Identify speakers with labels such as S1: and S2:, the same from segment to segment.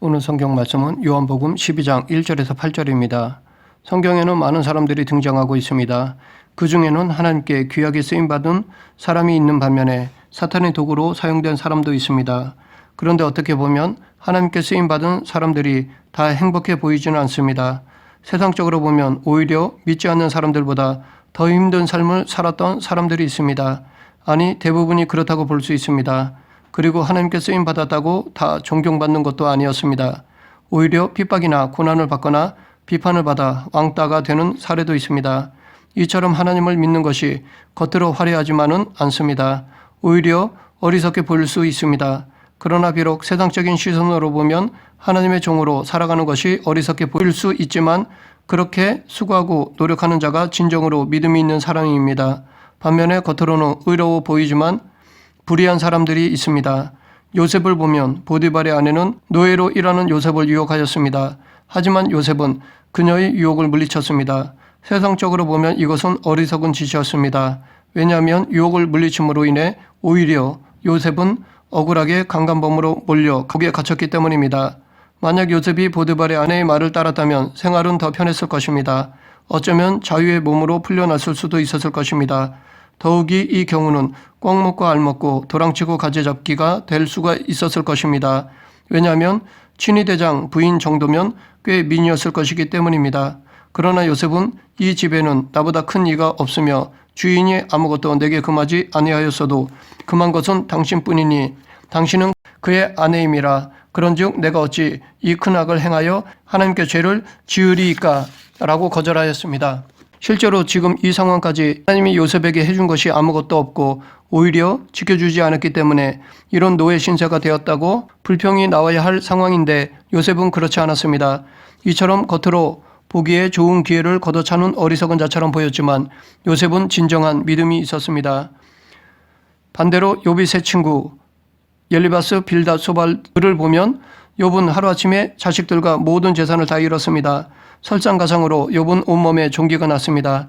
S1: 오늘 성경 말씀은 요한복음 12장 1절에서 8절입니다. 성경에는 많은 사람들이 등장하고 있습니다. 그 중에는 하나님께 귀하게 쓰임받은 사람이 있는 반면에 사탄의 도구로 사용된 사람도 있습니다. 그런데 어떻게 보면 하나님께 쓰임받은 사람들이 다 행복해 보이지는 않습니다. 세상적으로 보면 오히려 믿지 않는 사람들보다 더 힘든 삶을 살았던 사람들이 있습니다. 아니, 대부분이 그렇다고 볼 수 있습니다. 그리고 하나님께 쓰임받았다고 다 존경받는 것도 아니었습니다. 오히려 핍박이나 고난을 받거나 비판을 받아 왕따가 되는 사례도 있습니다. 이처럼 하나님을 믿는 것이 겉으로 화려하지만은 않습니다. 오히려 어리석게 보일 수 있습니다. 그러나 비록 세상적인 시선으로 보면 하나님의 종으로 살아가는 것이 어리석게 보일 수 있지만 그렇게 수고하고 노력하는 자가 진정으로 믿음이 있는 사람입니다. 반면에 겉으로는 의로워 보이지만 불의한 사람들이 있습니다. 요셉을 보면 보디발의 아내는 노예로 일하는 요셉을 유혹하였습니다. 하지만 요셉은 그녀의 유혹을 물리쳤습니다. 세상적으로 보면 이것은 어리석은 짓이었습니다. 왜냐하면 유혹을 물리침으로 인해 오히려 요셉은 억울하게 강간범으로 몰려 감옥에 갇혔기 때문입니다. 만약 요셉이 보디발의 아내의 말을 따랐다면 생활은 더 편했을 것입니다. 어쩌면 자유의 몸으로 풀려났을 수도 있었을 것입니다. 더욱이 이 경우는 꽉 먹고 알 먹고 도랑치고 가재잡기가 될 수가 있었을 것입니다. 왜냐하면 친위대장 부인 정도면 꽤 미인이었을 것이기 때문입니다. 그러나 요셉은 이 집에는 나보다 큰 이가 없으며 주인이 아무것도 내게 금하지 아니하였어도 금한 것은 당신뿐이니 당신은 그의 아내임이라. 그런즉 내가 어찌 이 큰 악을 행하여 하나님께 죄를 지으리이까 라고 거절하였습니다. 실제로 지금 이 상황까지 하나님이 요셉에게 해준 것이 아무것도 없고 오히려 지켜주지 않았기 때문에 이런 노예 신세가 되었다고 불평이 나와야 할 상황인데 요셉은 그렇지 않았습니다. 이처럼 겉으로 보기에 좋은 기회를 걷어차는 어리석은 자처럼 보였지만 요셉은 진정한 믿음이 있었습니다. 반대로 욥의 세 친구 엘리바스, 빌닷, 소발을 보면 욥은 하루아침에 자식들과 모든 재산을 다 잃었습니다. 설상가상으로 욥은 온몸에 종기가 났습니다.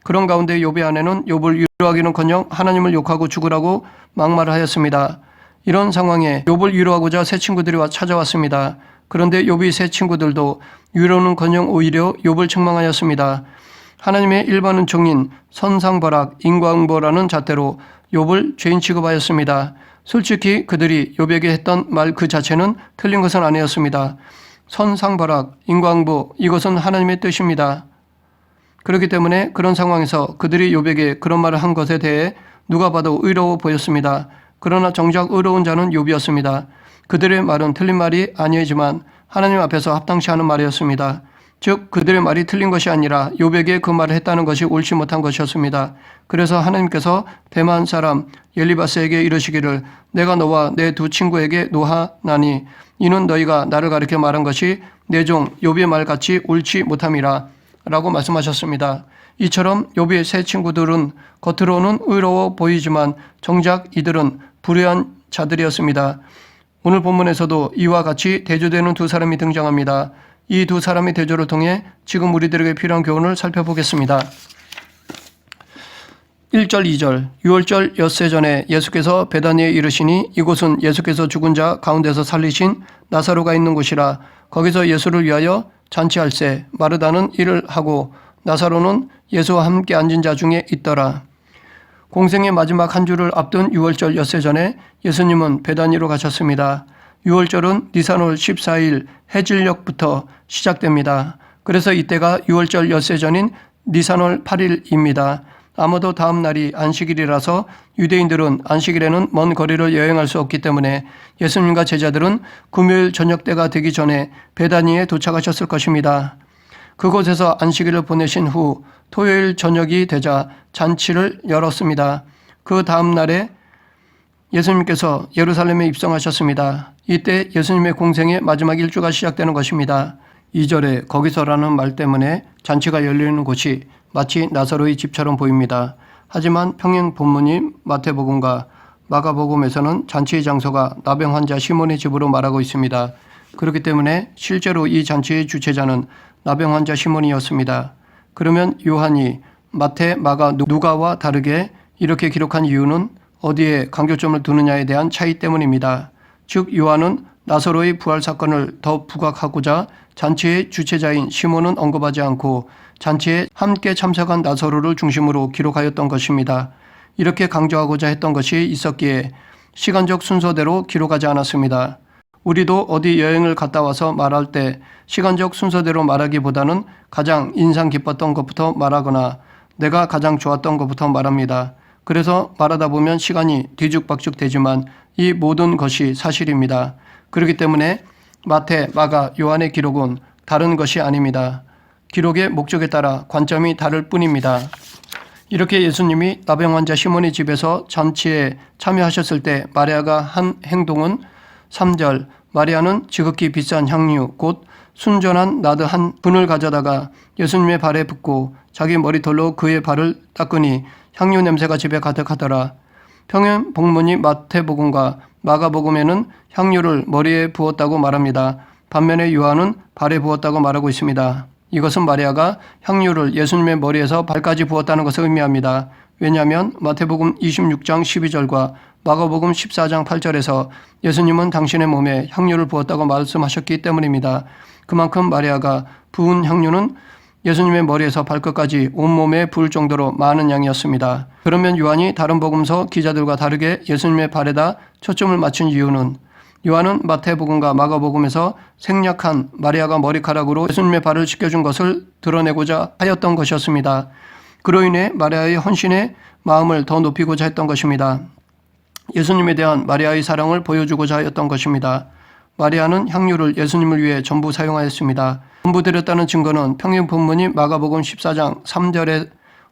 S1: 그런 가운데 욥의 아내는 욥을 위로하기는커녕 하나님을 욕하고 죽으라고 막말하였습니다. 이런 상황에 욥을 위로하고자 세 친구들이 찾아왔습니다. 그런데 욥의 세 친구들도 위로는커녕 오히려 욥을 책망하였습니다. 하나님의 일반은 종인 선상벌악, 인과응보라는 잣대로 욥을 죄인 취급하였습니다. 솔직히 그들이 욥에게 했던 말 그 자체는 틀린 것은 아니었습니다. 선상벌악, 인과응보, 이것은 하나님의 뜻입니다. 그렇기 때문에 그런 상황에서 그들이 욥에게 그런 말을 한 것에 대해 누가 봐도 의로워 보였습니다. 그러나 정작 의로운 자는 욥이었습니다. 그들의 말은 틀린 말이 아니지만 하나님 앞에서 합당치 않은 말이었습니다. 즉 그들의 말이 틀린 것이 아니라 욥에게 그 말을 했다는 것이 옳지 못한 것이었습니다. 그래서 하나님께서 대만 사람 엘리바스에게 이르시기를 내가 너와 내 두 친구에게 노하나니 이는 너희가 나를 가리켜 말한 것이 내 종 욥의 말같이 옳지 못함이라 라고 말씀하셨습니다. 이처럼 욥의 세 친구들은 겉으로는 의로워 보이지만 정작 이들은 불의한 자들이었습니다. 오늘 본문에서도 이와 같이 대조되는 두 사람이 등장합니다. 이 두 사람의 대조를 통해 지금 우리들에게 필요한 교훈을 살펴보겠습니다. 1절 2절 유월절 엿새 전에 예수께서 베다니에 이르시니 이곳은 예수께서 죽은 자 가운데서 살리신 나사로가 있는 곳이라. 거기서 예수를 위하여 잔치할세 마르다는 일을 하고 나사로는 예수와 함께 앉은 자 중에 있더라. 공생의 마지막 한 주를 앞둔 유월절 엿새 전에 예수님은 베다니로 가셨습니다. 유월절은 니산월 14일 해질녘부터 시작됩니다. 그래서 이때가 유월절 엿새 전인 니산월 8일입니다. 아마도 다음 날이 안식일이라서 유대인들은 안식일에는 먼 거리를 여행할 수 없기 때문에 예수님과 제자들은 금요일 저녁 때가 되기 전에 베다니에 도착하셨을 것입니다. 그곳에서 안식일을 보내신 후 토요일 저녁이 되자 잔치를 열었습니다. 그 다음 날에 예수님께서 예루살렘에 입성하셨습니다. 이때 예수님의 공생의 마지막 일주가 시작되는 것입니다. 2절에 거기서라는 말 때문에 잔치가 열리는 곳이 마치 나사로의 집처럼 보입니다. 하지만 평행 본문인 마태복음과 마가복음에서는 잔치의 장소가 나병 환자 시몬의 집으로 말하고 있습니다. 그렇기 때문에 실제로 이 잔치의 주체자는 나병 환자 시몬이었습니다. 그러면 요한이 마태, 마가, 누가와 다르게 이렇게 기록한 이유는 어디에 강조점을 두느냐에 대한 차이 때문입니다. 즉 요한은 나사로의 부활 사건을 더 부각하고자 잔치의 주최자인 시몬은 언급하지 않고 잔치에 함께 참석한 나사로를 중심으로 기록하였던 것입니다. 이렇게 강조하고자 했던 것이 있었기에 시간적 순서대로 기록하지 않았습니다. 우리도 어디 여행을 갔다 와서 말할 때 시간적 순서대로 말하기보다는 가장 인상 깊었던 것부터 말하거나 내가 가장 좋았던 것부터 말합니다. 그래서 말하다 보면 시간이 뒤죽박죽 되지만 이 모든 것이 사실입니다. 그렇기 때문에 마태, 마가, 요한의 기록은 다른 것이 아닙니다. 기록의 목적에 따라 관점이 다를 뿐입니다. 이렇게 예수님이 나병 환자 시몬의 집에서 잔치에 참여하셨을 때 마리아가 한 행동은 3절 마리아는 지극히 비싼 향유 곧 순전한 나드 한 분을 가져다가 예수님의 발에 붓고 자기 머리털로 그의 발을 닦으니 향유 냄새가 집에 가득하더라. 평행 복문이 마태복음과 마가복음에는 향유를 머리에 부었다고 말합니다. 반면에 요한은 발에 부었다고 말하고 있습니다. 이것은 마리아가 향유를 예수님의 머리에서 발까지 부었다는 것을 의미합니다. 왜냐하면 마태복음 26장 12절과 마가복음 14장 8절에서 예수님은 당신의 몸에 향유를 부었다고 말씀하셨기 때문입니다. 그만큼 마리아가 부은 향유는 예수님의 머리에서 발끝까지 온몸에 부을 정도로 많은 양이었습니다. 그러면 요한이 다른 복음서 기자들과 다르게 예수님의 발에다 초점을 맞춘 이유는 요한은 마태복음과 마가복음에서 생략한 마리아가 머리카락으로 예수님의 발을 씻겨준 것을 드러내고자 하였던 것이었습니다. 그로 인해 마리아의 헌신의 마음을 더 높이고자 했던 것입니다. 예수님에 대한 마리아의 사랑을 보여주고자 하였던 것입니다. 마리아는 향유를 예수님을 위해 전부 사용하였습니다. 전부 드렸다는 증거는 평행 본문이 마가복음 14장 3절에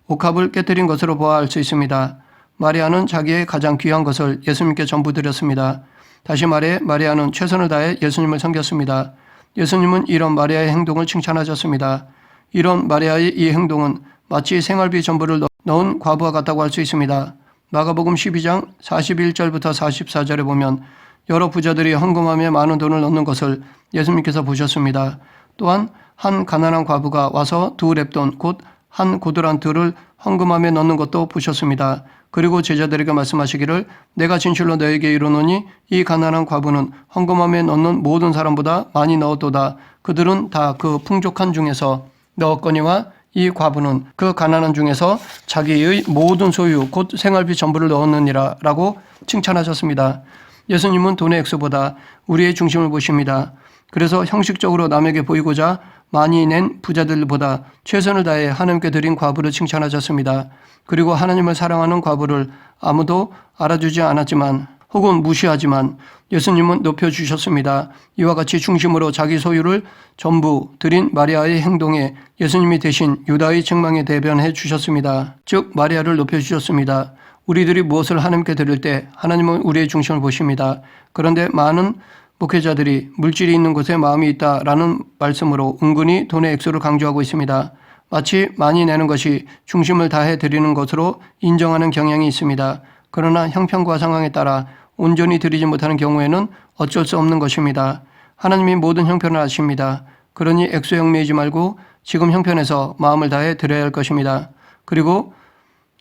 S1: 옥합을 깨뜨린 것으로 보아 알 수 있습니다. 마리아는 자기의 가장 귀한 것을 예수님께 전부 드렸습니다. 다시 말해 마리아는 최선을 다해 예수님을 섬겼습니다. 예수님은 이런 마리아의 행동을 칭찬하셨습니다. 이런 마리아의 이 행동은 마치 생활비 전부를 넣은 과부와 같다고 할 수 있습니다. 마가복음 12장 41절부터 44절에 보면 여러 부자들이 헌금함에 많은 돈을 넣는 것을 예수님께서 보셨습니다. 또한 한 가난한 과부가 와서 2렙돈 곧 한 고드란 들을 헌금함에 넣는 것도 보셨습니다. 그리고 제자들에게 말씀하시기를 내가 진실로 너에게 이르노니 이 가난한 과부는 헌금함에 넣는 모든 사람보다 많이 넣었도다. 그들은 다 그 풍족한 중에서 넣었거니와 이 과부는 그 가난한 중에서 자기의 모든 소유 곧 생활비 전부를 넣었느니라 라고 칭찬하셨습니다. 예수님은 돈의 액수보다 우리의 중심을 보십니다. 그래서 형식적으로 남에게 보이고자 많이 낸 부자들보다 최선을 다해 하나님께 드린 과부를 칭찬하셨습니다. 그리고 하나님을 사랑하는 과부를 아무도 알아주지 않았지만 혹은 무시하지만 예수님은 높여주셨습니다. 이와 같이 중심으로 자기 소유를 전부 드린 마리아의 행동에 예수님이 대신 유다의 책망에 대변해 주셨습니다. 즉 마리아를 높여주셨습니다. 우리들이 무엇을 하나님께 드릴 때 하나님은 우리의 중심을 보십니다. 그런데 많은 목회자들이 물질이 있는 곳에 마음이 있다라는 말씀으로 은근히 돈의 액수를 강조하고 있습니다. 마치 많이 내는 것이 중심을 다해 드리는 것으로 인정하는 경향이 있습니다. 그러나 형편과 상황에 따라 온전히 드리지 못하는 경우에는 어쩔 수 없는 것입니다. 하나님이 모든 형편을 아십니다. 그러니 액수에 얽매이지 말고 지금 형편에서 마음을 다해 드려야 할 것입니다. 그리고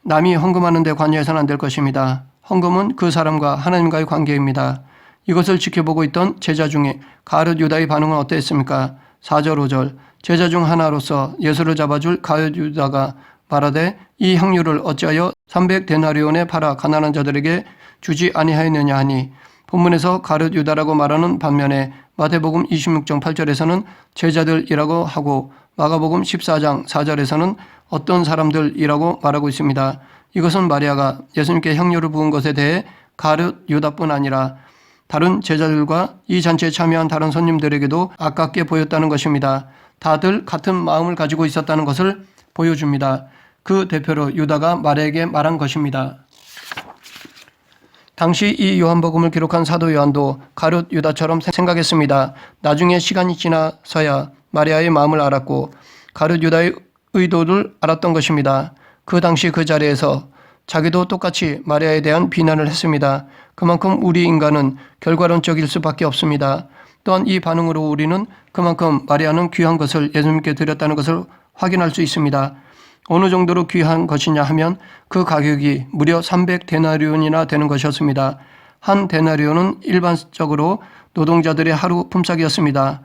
S1: 남이 헌금하는 데 관여해서는 안 될 것입니다. 헌금은 그 사람과 하나님과의 관계입니다. 이것을 지켜보고 있던 제자 중에 가룟 유다의 반응은 어땠습니까? 4절 5절 제자 중 하나로서 예수를 잡아줄 가룟 유다가 말하되 이 향유를 어찌하여 300데나리온에 팔아 가난한 자들에게 주지 아니하였느냐 하니 본문에서 가룟 유다라고 말하는 반면에 마태복음 26장 8절에서는 제자들이라고 하고 마가복음 14장 4절에서는 어떤 사람들이라고 말하고 있습니다. 이것은 마리아가 예수님께 향유를 부은 것에 대해 가룟 유다뿐 아니라 다른 제자들과 이 잔치에 참여한 다른 손님들에게도 아깝게 보였다는 것입니다. 다들 같은 마음을 가지고 있었다는 것을 보여줍니다. 그 대표로 유다가 마리아에게 말한 것입니다. 당시 이 요한복음을 기록한 사도 요한도 가룟 유다처럼 생각했습니다. 나중에 시간이 지나서야 마리아의 마음을 알았고 가룟 유다의 의도를 알았던 것입니다. 그 당시 그 자리에서 자기도 똑같이 마리아에 대한 비난을 했습니다. 그만큼 우리 인간은 결과론적일 수밖에 없습니다. 또한 이 반응으로 우리는 그만큼 마리아는 귀한 것을 예수님께 드렸다는 것을 확인할 수 있습니다. 어느 정도로 귀한 것이냐 하면 그 가격이 무려 300데나리온이나 되는 것이었습니다. 한 데나리온은 일반적으로 노동자들의 하루 품삯이었습니다.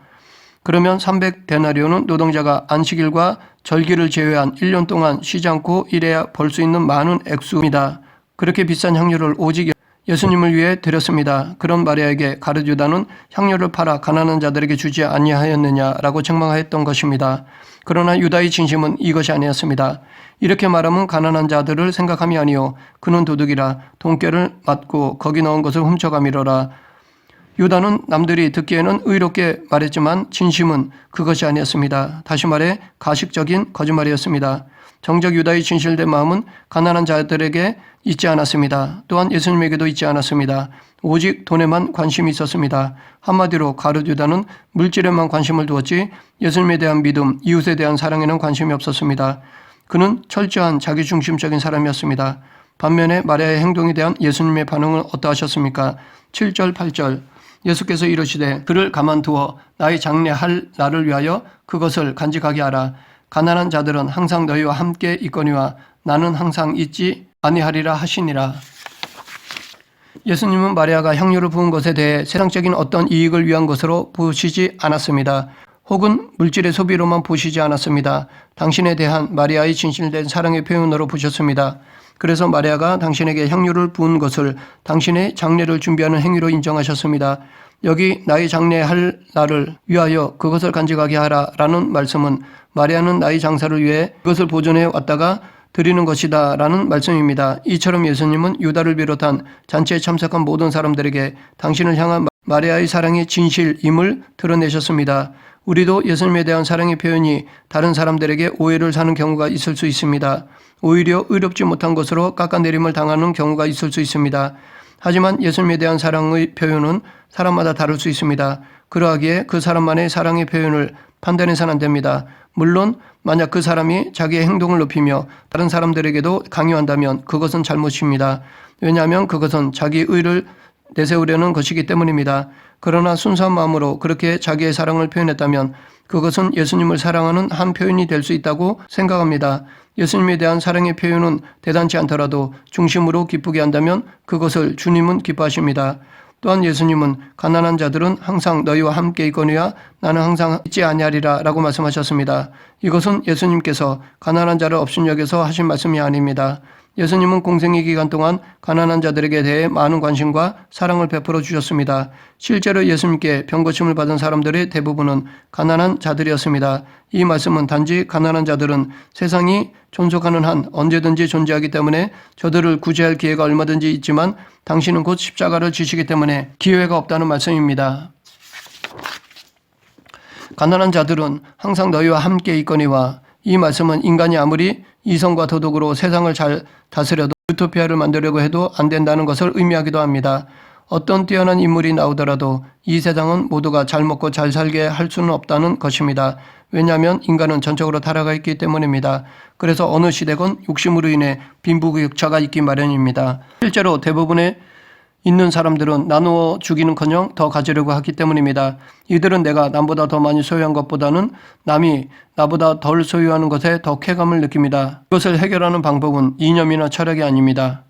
S1: 그러면 300데나리온은 노동자가 안식일과 절기를 제외한 1년 동안 쉬지 않고 일해야 벌 수 있는 많은 액수입니다. 그렇게 비싼 향료를 오직 예수님을 위해 드렸습니다. 그런 마리아에게 가룟 유다는 향료를 팔아 가난한 자들에게 주지 아니하였느냐라고 책망하였던 것입니다. 그러나 유다의 진심은 이것이 아니었습니다. 이렇게 말하면 가난한 자들을 생각함이 아니요 그는 도둑이라 돈깨를 맞고 거기 넣은 것을 훔쳐가미러라. 유다는 남들이 듣기에는 의롭게 말했지만 진심은 그것이 아니었습니다. 다시 말해 가식적인 거짓말이었습니다. 정작 유다의 진실된 마음은 가난한 자들에게 있지 않았습니다. 또한 예수님에게도 있지 않았습니다. 오직 돈에만 관심이 있었습니다. 한마디로 가룟 유다는 물질에만 관심을 두었지 예수님에 대한 믿음, 이웃에 대한 사랑에는 관심이 없었습니다. 그는 철저한 자기중심적인 사람이었습니다. 반면에 마리아의 행동에 대한 예수님의 반응은 어떠하셨습니까? 7절, 8절 예수께서 이르시되 그를 가만두어 나의 장례할 날을 위하여 그것을 간직하게 하라. 가난한 자들은 항상 너희와 함께 있거니와 나는 항상 있지 아니하리라 하시니라. 예수님은 마리아가 향료를 부은 것에 대해 세상적인 어떤 이익을 위한 것으로 보시지 않았습니다. 혹은 물질의 소비로만 보시지 않았습니다. 당신에 대한 마리아의 진실된 사랑의 표현으로 보셨습니다. 그래서 마리아가 당신에게 향료를 부은 것을 당신의 장례를 준비하는 행위로 인정하셨습니다. 여기 나의 장례할 날을 위하여 그것을 간직하게 하라 라는 말씀은 마리아는 나의 장사를 위해 그것을 보존해 왔다가 드리는 것이다 라는 말씀입니다. 이처럼 예수님은 유다를 비롯한 잔치에 참석한 모든 사람들에게 당신을 향한 마리아의 사랑의 진실임을 드러내셨습니다. 우리도 예수님에 대한 사랑의 표현이 다른 사람들에게 오해를 사는 경우가 있을 수 있습니다. 오히려 의롭지 못한 것으로 깎아내림을 당하는 경우가 있을 수 있습니다. 하지만 예수님에 대한 사랑의 표현은 사람마다 다를 수 있습니다. 그러하기에 그 사람만의 사랑의 표현을 판단해서는 안 됩니다. 물론 만약 그 사람이 자기의 행동을 높이며 다른 사람들에게도 강요한다면 그것은 잘못입니다. 왜냐하면 그것은 자기 의를 내세우려는 것이기 때문입니다. 그러나 순수한 마음으로 그렇게 자기의 사랑을 표현했다면 그것은 예수님을 사랑하는 한 표현이 될 수 있다고 생각합니다. 예수님에 대한 사랑의 표현은 대단치 않더라도 중심으로 기쁘게 한다면 그것을 주님은 기뻐하십니다. 또한 예수님은 가난한 자들은 항상 너희와 함께 있거니와 나는 항상 있지 아니하리라 라고 말씀하셨습니다. 이것은 예수님께서 가난한 자를 업신여겨서 하신 말씀이 아닙니다. 예수님은 공생의 기간 동안 가난한 자들에게 대해 많은 관심과 사랑을 베풀어 주셨습니다. 실제로 예수님께 병고침을 받은 사람들의 대부분은 가난한 자들이었습니다. 이 말씀은 단지 가난한 자들은 세상이 존속하는 한 언제든지 존재하기 때문에 저들을 구제할 기회가 얼마든지 있지만 당신은 곧 십자가를 지시기 때문에 기회가 없다는 말씀입니다. 가난한 자들은 항상 너희와 함께 있거니와 이 말씀은 인간이 아무리 이성과 도덕으로 세상을 잘 다스려도 유토피아를 만들려고 해도 안 된다는 것을 의미하기도 합니다. 어떤 뛰어난 인물이 나오더라도 이 세상은 모두가 잘 먹고 잘 살게 할 수는 없다는 것입니다. 왜냐하면 인간은 전적으로 타락하 있기 때문입니다. 그래서 어느 시대건 욕심으로 인해 빈부격차가 있기 마련입니다. 실제로 대부분의 있는 사람들은 나누어 주기는커녕 더 가지려고 하기 때문입니다. 이들은 내가 남보다 더 많이 소유한 것보다는 남이 나보다 덜 소유하는 것에 더 쾌감을 느낍니다. 이것을 해결하는 방법은 이념이나 철학이 아닙니다.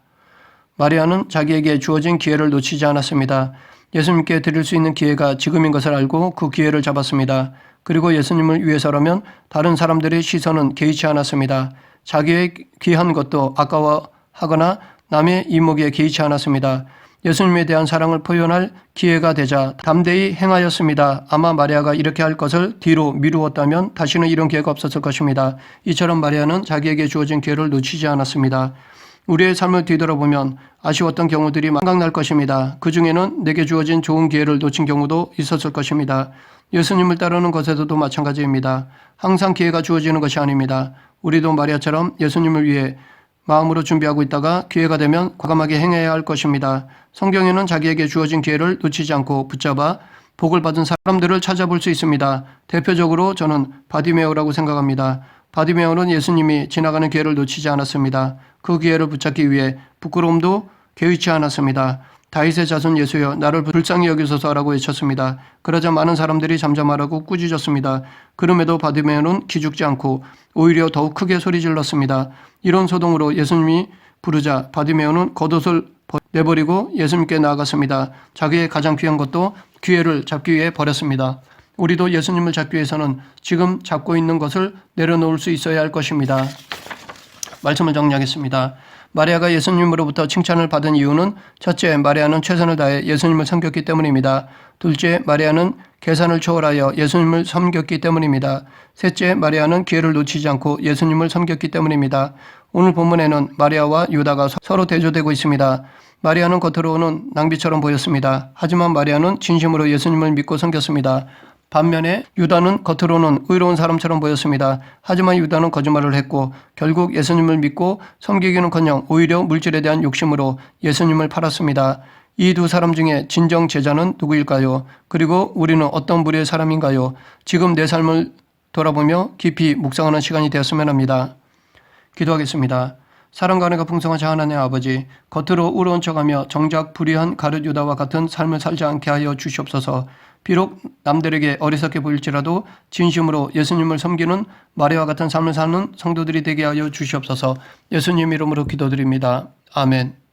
S1: 마리아는 자기에게 주어진 기회를 놓치지 않았습니다. 예수님께 드릴 수 있는 기회가 지금인 것을 알고 그 기회를 잡았습니다. 그리고 예수님을 위해서라면 다른 사람들의 시선은 개의치 않았습니다. 자기의 귀한 것도 아까워하거나 남의 이목에 개의치 않았습니다. 예수님에 대한 사랑을 표현할 기회가 되자 담대히 행하였습니다. 아마 마리아가 이렇게 할 것을 뒤로 미루었다면 다시는 이런 기회가 없었을 것입니다. 이처럼 마리아는 자기에게 주어진 기회를 놓치지 않았습니다. 우리의 삶을 뒤돌아보면 아쉬웠던 경우들이 생각날 것입니다. 그 중에는 내게 주어진 좋은 기회를 놓친 경우도 있었을 것입니다. 예수님을 따르는 것에서도 마찬가지입니다. 항상 기회가 주어지는 것이 아닙니다. 우리도 마리아처럼 예수님을 위해 마음으로 준비하고 있다가 기회가 되면 과감하게 행해야 할 것입니다. 성경에는 자기에게 주어진 기회를 놓치지 않고 붙잡아 복을 받은 사람들을 찾아볼 수 있습니다. 대표적으로 저는 바디메오라고 생각합니다. 바디메오는 예수님이 지나가는 기회를 놓치지 않았습니다. 그 기회를 붙잡기 위해 부끄러움도 개의치 않았습니다. 다윗의 자손 예수여 나를 불쌍히 여기소서라고 외쳤습니다. 그러자 많은 사람들이 잠잠하라고 꾸짖었습니다. 그럼에도 바디메오는 기죽지 않고 오히려 더욱 크게 소리 질렀습니다. 이런 소동으로 예수님이 부르자 바디메오는 겉옷을 내버리고 예수님께 나아갔습니다. 자기의 가장 귀한 것도 기회를 잡기 위해 버렸습니다. 우리도 예수님을 잡기 위해서는 지금 잡고 있는 것을 내려놓을 수 있어야 할 것입니다. 말씀을 정리하겠습니다. 마리아가 예수님으로부터 칭찬을 받은 이유는 첫째, 마리아는 최선을 다해 예수님을 섬겼기 때문입니다. 둘째, 마리아는 계산을 초월하여 예수님을 섬겼기 때문입니다. 셋째, 마리아는 기회를 놓치지 않고 예수님을 섬겼기 때문입니다. 오늘 본문에는 마리아와 유다가 서로 대조되고 있습니다. 마리아는 겉으로는 낭비처럼 보였습니다. 하지만 마리아는 진심으로 예수님을 믿고 섬겼습니다. 반면에 유다는 겉으로는 의로운 사람처럼 보였습니다. 하지만 유다는 거짓말을 했고 결국 예수님을 믿고 섬기기는커녕 오히려 물질에 대한 욕심으로 예수님을 팔았습니다. 이 두 사람 중에 진정 제자는 누구일까요? 그리고 우리는 어떤 부류의 사람인가요? 지금 내 삶을 돌아보며 깊이 묵상하는 시간이 되었으면 합니다. 기도하겠습니다. 사랑과 은혜가 풍성한 하나님 아버지, 겉으로 의로운 척하며 정작 불의한 가룟 유다와 같은 삶을 살지 않게 하여 주시옵소서. 비록 남들에게 어리석게 보일지라도 진심으로 예수님을 섬기는 마리아와 같은 삶을 사는 성도들이 되게 하여 주시옵소서. 예수님 이름으로 기도드립니다. 아멘.